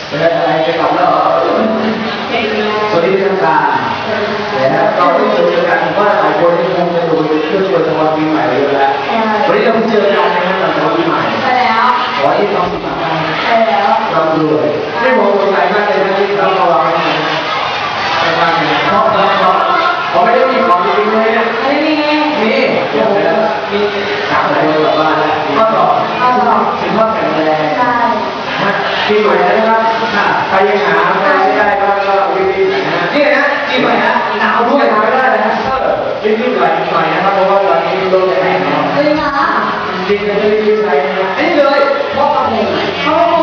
เป็นอะไรจะกลับแล้วสวัสดีท่านผู้การนะครับเราได้เจอกันว่าหลายคนที่คงจะดูเรื่องวันวันปีใหม่เลยแล้ววันนี้เราเจอกันนะครับหลังจากวันปีใหม่ไปแล้วขอให้ต้องสุขภาพไปแล้วเราด้วยไม่มองตรงไหนมากเลยนะที่เราระวังนะไม่มากเลยเพราะเขาไม่ได้มีของจริงเลยนะไม่มีมีถามอะไรกลับบ้านแล้วข้อสอบถึงข้อแข็งแรงใช่ปีใหม่นะครับใครยังหาใครไม่ได้ก็วิ่งนะนี่นะปีใหม่นะหนาวด้วยหาไม่ได้นะวิ่งหน่อยนะครับเพราะว่าตอนนี้โดนแดดจริงเหรอจริงจะได้วิ่งใช้อันนี้เลยเพราะกับหมูเขาบ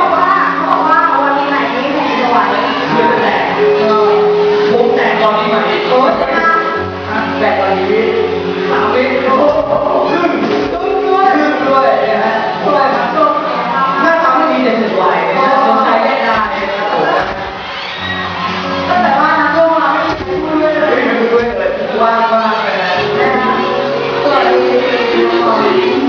อกว่าวันปีใหม่นี้ผมจะไหวเพื่อแตกผมแตกตอนปีใหม่โอ้ยแตกวันนี้3 วิโอ้ขึ้นด้วยนะฮะด้วยครับหน้าตาไม่ดีแต่สวยสนใจได้นะครับผมก็แต่ว่านะพวกเราไม่ด้วยว่างไปนะสวัสดี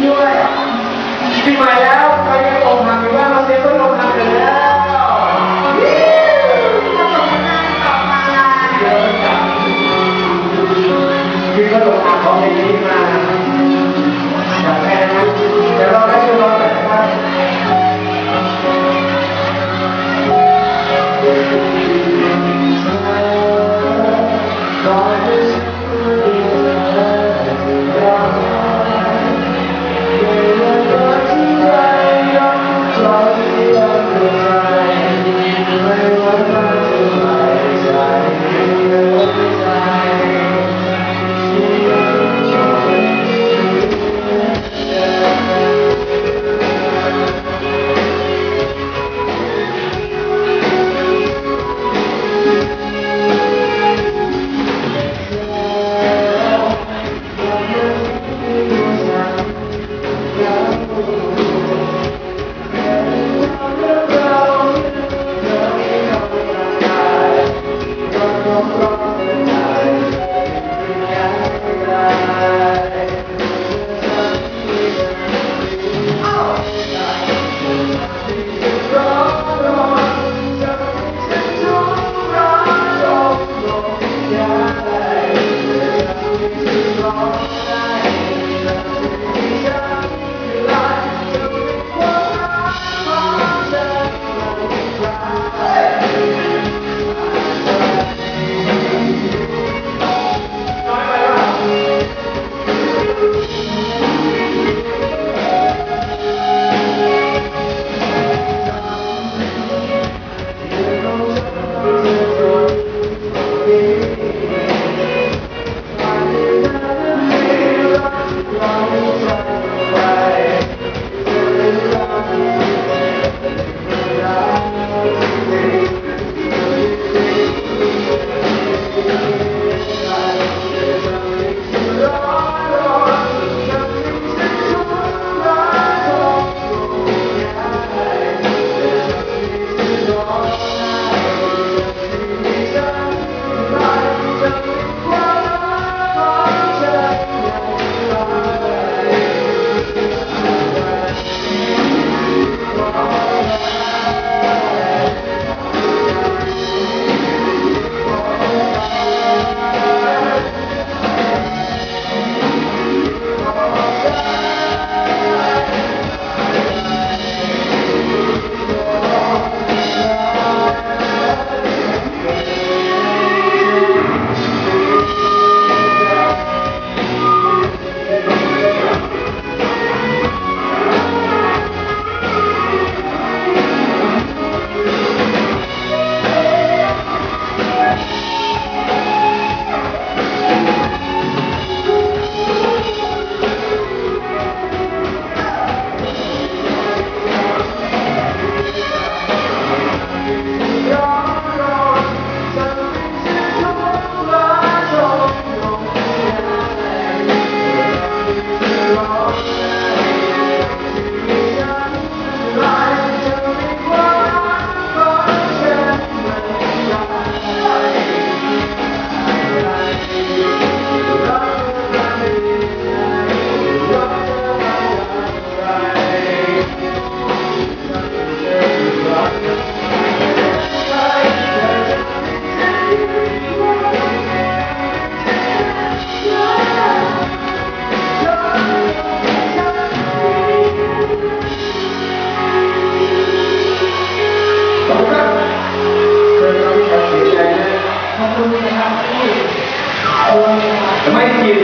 ไม่กิน